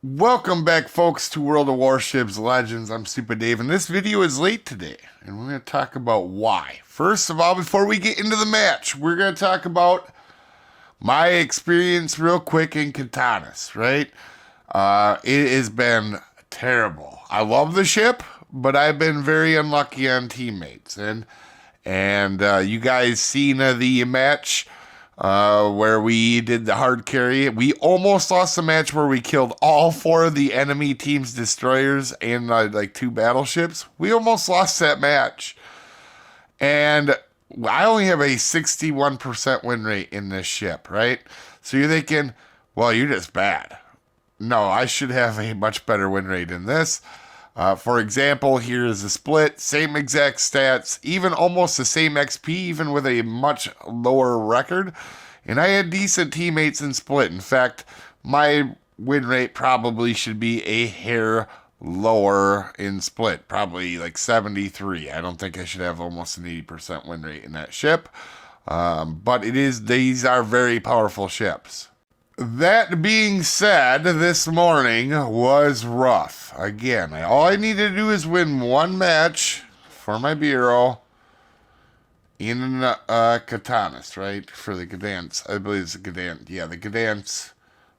Welcome back, folks, to World of Warships Legends. I'm Soopa-Dave, and this video is late today, and we're going to talk about why. First of all, before we get into the match, we're going to talk about my experience real quick in Katanas, right? It has been terrible. I love the ship, but I've been very unlucky on teammates, and you guys seen the match where we did the hard carry. We almost lost the match where we killed all 4 of the enemy team's destroyers and like 2 battleships. We almost lost that match. And I only have a 61% win rate in this ship, right? So you're thinking, well, you're just bad. No, I should have a much better win rate in this. For example, here is a split, same exact stats, even almost the same XP, even with a much lower record. And I had decent teammates in split. In fact, my win rate probably should be a hair lower in split, probably like 73. I don't think I should have almost an 80% win rate in that ship. But these are very powerful ships. That being said, this morning was rough. Again, all I need to do is win one match for my bureau in Katanas, right? For the Gdansk. I believe it's the Gdansk. Yeah, the Gdansk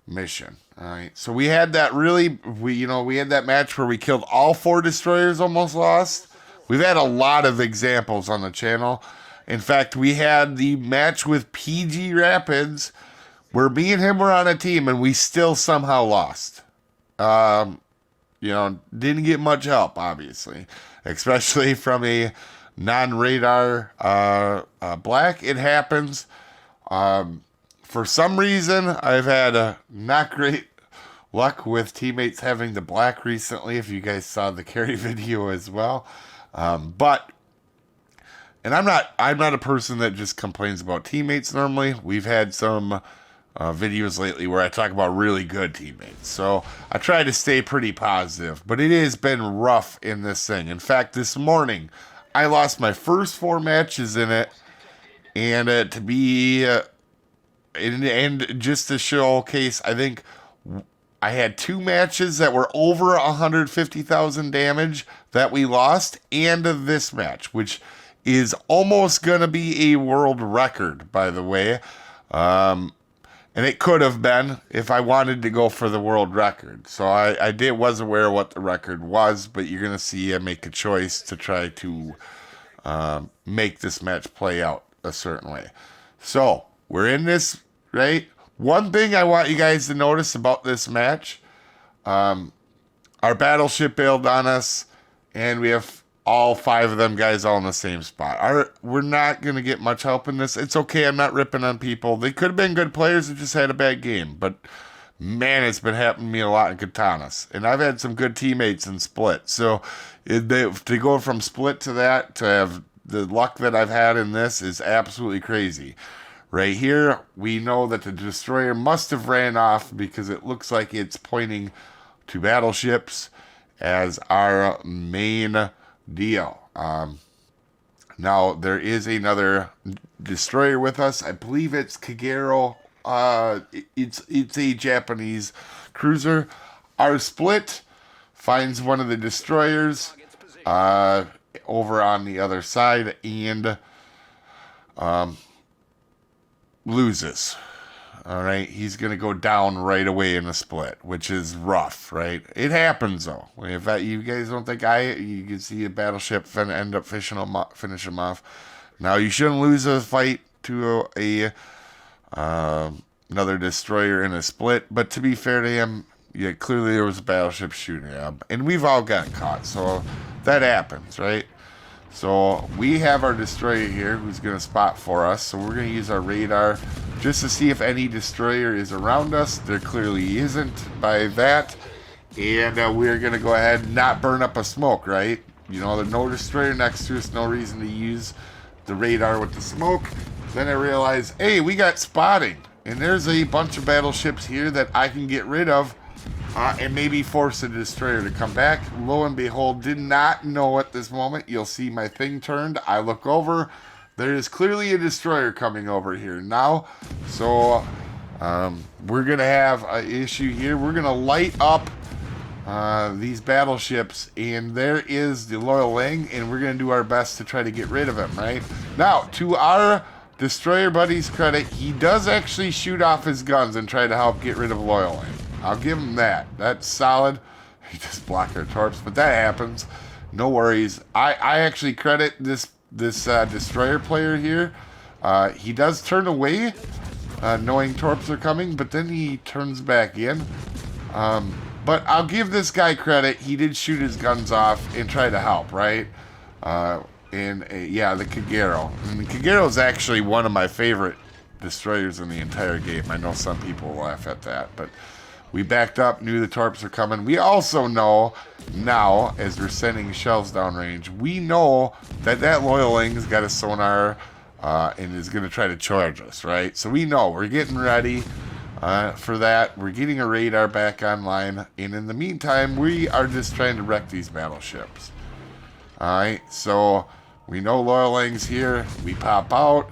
mission. All right. So we had that we had that match where we killed all 4 destroyers, almost lost. We've had a lot of examples on the channel. In fact, we had the match with PG Rapids where me and him were on a team and we still somehow lost. Didn't get much help, obviously, especially from a non-radar black. It happens. For some reason, I've had not great luck with teammates having the black recently, if you guys saw the carry video as well. And I'm not a person that just complains about teammates normally. We've had some videos lately where I talk about really good teammates. So I try to stay pretty positive, but it has been rough in this thing. In fact, this morning, I lost my first 4 matches in it, and and just to showcase, I think I had 2 matches that were over 150,000 damage that we lost, and this match, which is almost going to be a world record, by the way. And it could have been if I wanted to go for the world record. So I was aware of what the record was, but you're going to see I make a choice to try to make this match play out a certain way. So we're in this, right? One thing I want you guys to notice about this match, our battleship bailed on us, and we have all 5 of them guys all in the same spot. We're not going to get much help in this. It's okay. I'm not ripping on people. They could have been good players that just had a bad game. But, man, it's been happening to me a lot in Katanas. And I've had some good teammates in split. So to go from split to that, to have the luck that I've had in this is absolutely crazy. Right here, we know that the destroyer must have ran off because it looks like it's pointing to battleships as our main deal. Now there is another destroyer with us. I believe it's Kagero. It's a Japanese cruiser. Our split finds one of the destroyers over on the other side and loses. All right, he's going to go down right away in a split, which is rough, right? It happens, though. If you guys don't think you can see a battleship end up finish him off. Now, you shouldn't lose a fight to another destroyer in a split, but to be fair to him, yeah, clearly there was a battleship shooting him, and we've all got caught, so that happens, right? So we have our destroyer here who's going to spot for us. So we're going to use our radar just to see if any destroyer is around us. There clearly isn't by that. And we're going to go ahead and not burn up a smoke, right? There's no destroyer next to us. No reason to use the radar with the smoke. Then I realized, hey, we got spotting. And there's a bunch of battleships here that I can get rid of. And maybe force the destroyer to come back. Lo and behold, did not know at this moment. You'll see my thing turned. I look over. There is clearly a destroyer coming over here now. So We're going to have an issue here. We're going to light up these battleships, and there is the Loyal Lang, and we're going to do our best to try to get rid of him, right? Now, to our destroyer buddy's credit, he does actually shoot off his guns and try to help get rid of Loyal Lang. I'll give him that. That's solid. He just blocked our torps, but that happens. No worries. I actually credit this destroyer player here. He does turn away, knowing torps are coming, but then he turns back in. But I'll give this guy credit. He did shoot his guns off and try to help, right? Yeah, the Kagero. And the Kagero is actually one of my favorite destroyers in the entire game. I know some people laugh at that, but we backed up, knew the torps were coming. We also know now, as we're sending shells downrange, we know that Loyal Lang's got a sonar and is going to try to charge us, right? So we know we're getting ready for that. We're getting a radar back online, and in the meantime, we are just trying to wreck these battleships. All right, so we know Loyal Lang's here. We pop out.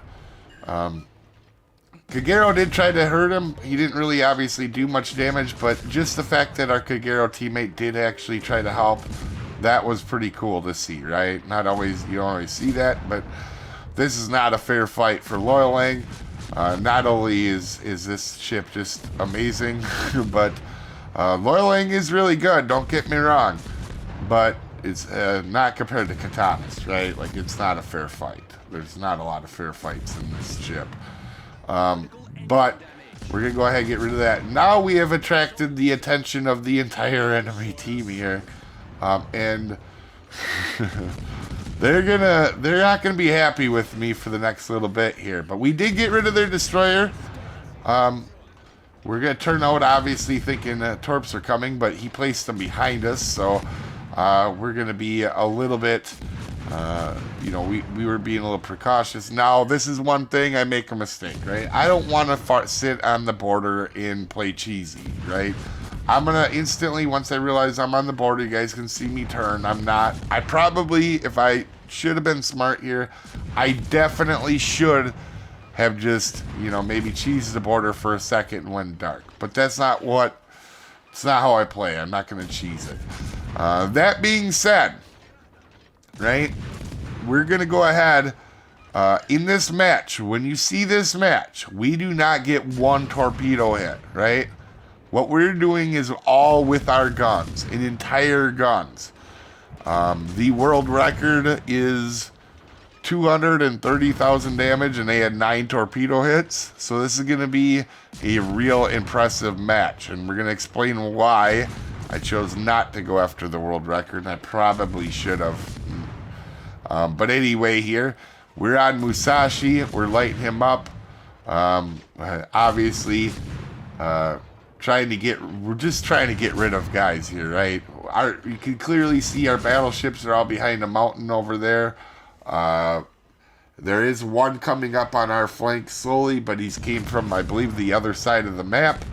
Kagero did try to hurt him. He didn't really obviously do much damage, but just the fact that our Kagero teammate did actually try to help, that was pretty cool to see, right? Not always, you don't always see that, but this is not a fair fight for Loyal Lang. Not only is this ship just amazing, but Loyal Lang is really good, don't get me wrong, but it's not compared to Katanas, right? Like, it's not a fair fight. There's not a lot of fair fights in this ship. But we're going to go ahead and get rid of that. Now we have attracted the attention of the entire enemy team here. And they're not going to be happy with me for the next little bit here. But we did get rid of their destroyer. We're going to turn out, obviously, thinking torps are coming, but he placed them behind us. So we're going to be a little bit... we were being a little precautious. Now, this is one thing, I make a mistake, right? I don't want to sit on the border and play cheesy, right? I'm going to instantly, once I realize I'm on the border, you guys can see me turn. I'm not. I probably, if I should have been smart here, I definitely should have just, maybe cheesed the border for a second and went dark. But it's not how I play. I'm not going to cheese it. That being said, right, we're going to go ahead in this match. When you see this match, we do not get one torpedo hit, right? What we're doing is all with our guns, an entire guns. The world record is 230,000 damage, and they had 9 torpedo hits. So this is going to be a real impressive match, and we're going to explain why I chose not to go after the world record, and I probably should have. But anyway, here we're on Musashi. We're lighting him up. Obviously, we're just trying to get rid of guys here, right? You can clearly see our battleships are all behind a mountain over there. There is one coming up on our flank slowly, but he's came from, I believe, the other side of the map.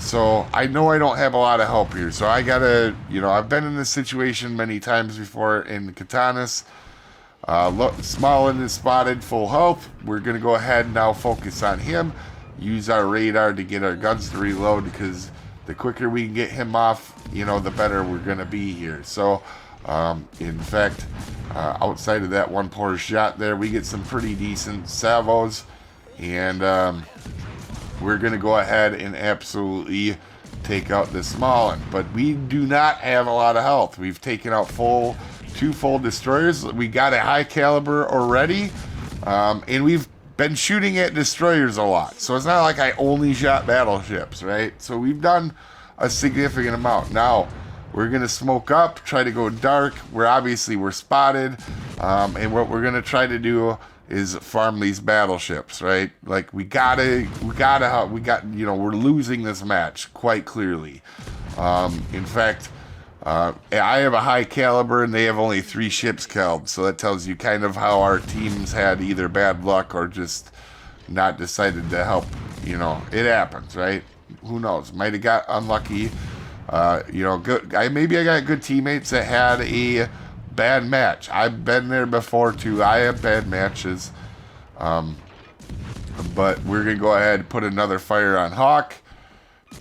So I know I don't have a lot of help here. So I gotta, I've been in this situation many times before in the Katanas. Smallin is spotted, full health. We're gonna go ahead and now focus on him. Use our radar to get our guns to reload, because the quicker we can get him off, the better we're gonna be here. So, in fact, outside of that one poor shot there, we get some pretty decent salvos, and we're going to go ahead and absolutely take out this Smallin. But we do not have a lot of health. We've taken out 2 full destroyers. We got a high caliber already, and we've been shooting at destroyers a lot. So it's not like I only shot battleships, right? So we've done a significant amount. Now, we're going to smoke up, try to go dark. We're spotted, and what we're going to try to do is farm these battleships, right? Like, we're losing this match quite clearly. In fact, I have a high caliber and they have only 3 ships killed, so that tells you kind of how our teams had either bad luck or just not decided to help. It happens, right? Who knows? Might have got unlucky. Maybe I got good teammates that had a bad match. I've been there before too. I have bad matches. But we're going to go ahead and put another fire on Hawk.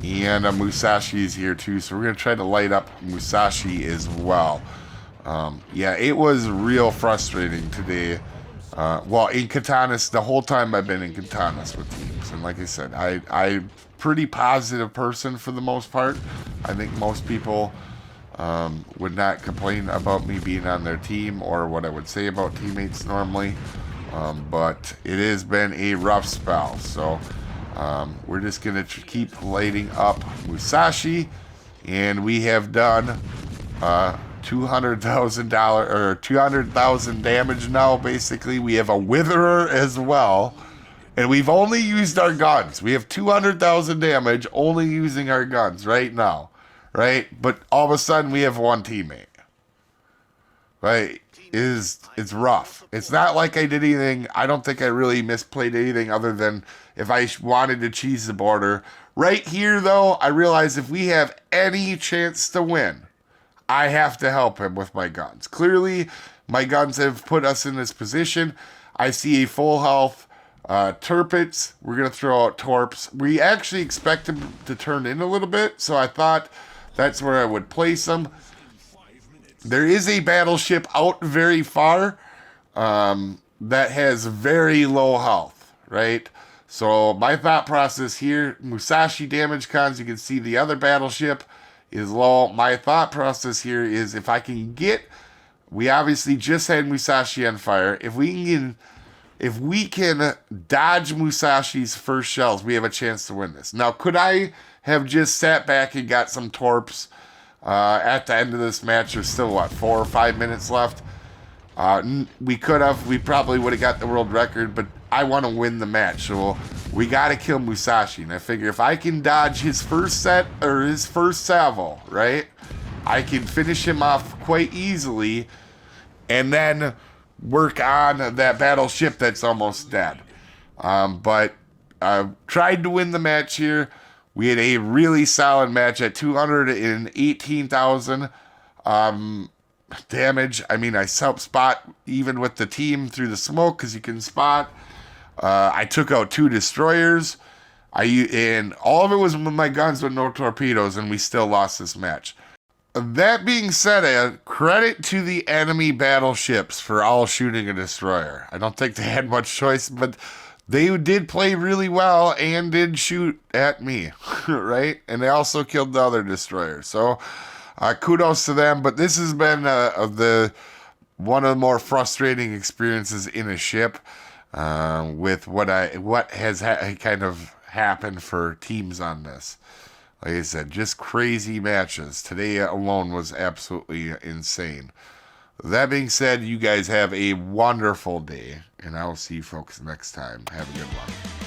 And Musashi is here too, so we're going to try to light up Musashi as well. Yeah, it was real frustrating today. Well, in Katanas, the whole time I've been in Katanas with teams. And like I said, I'm pretty positive person for the most part. I think most people would not complain about me being on their team or what I would say about teammates normally. But it has been a rough spell, so we're just going to keep lighting up Musashi, and we have done $200,000 or 200,000 damage now. Basically, we have a Witherer as well, and we've only used our guns. We have 200,000 damage only using our guns right now, right? But all of a sudden, we have one teammate, right? It's rough. It's not like I did anything. I don't think I really misplayed anything other than if I wanted to cheese the border. Right here, though, I realize if we have any chance to win, I have to help him with my guns. Clearly, my guns have put us in this position. I see a full health Turpits. We're going to throw out Torps. We actually expect him to turn in a little bit, so I thought that's where I would place him. There is a battleship out very far that has very low health, right? So my thought process here, Musashi damage cons, you can see the other battleship is low. My thought process here is if I can get, we obviously just had Musashi on fire. If we can dodge Musashi's first shells, we have a chance to win this. Now, could I have just sat back and got some torps at the end of this match? There's still, what, 4 or 5 minutes left? We could have. We probably would have got the world record, but I want to win the match, so we got to kill Musashi. And I figure if I can dodge his first set, or his first salvo, right, I can finish him off quite easily, and then work on that battleship that's almost dead. But I tried to win the match here. We had a really solid match at 218,000 damage. I mean, I helped spot even with the team through the smoke because you can spot. I took out 2 destroyers. And all of it was with my guns with no torpedoes, and we still lost this match. That being said, credit to the enemy battleships for all shooting a destroyer. I don't think they had much choice, but they did play really well and did shoot at me, right? And they also killed the other destroyer. So kudos to them. But this has been one of the more frustrating experiences in a ship with what has kind of happened for teams on this. Like I said, just crazy matches. Today alone was absolutely insane. That being said, you guys have a wonderful day, and I will see you folks next time. Have a good one.